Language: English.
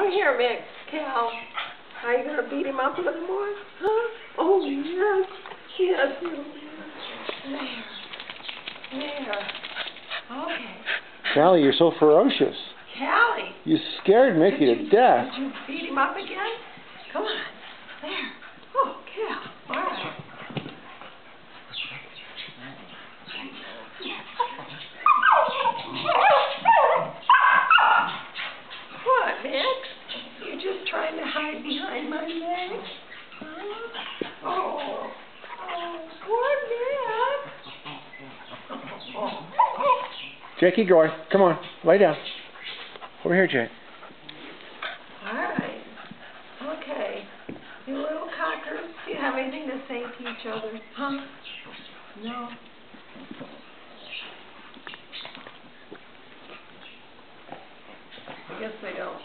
Come here, Mick. Cal. Are you going to beat him up a little more? Huh? Oh, yes. Yes, little man. There. Okay. Callie, you're so ferocious. Callie. You scared Mickey to death. Did you beat him up again? Come on. There. Oh, Cal. All right. What, Mick? You're just trying to hide behind my legs? Huh? Oh, poor Mick. Jackie, go. Come on. Lay down. Over here, Jake. All right. Okay. You little cockers, do you have anything to say to each other? Huh? No. I guess they don't.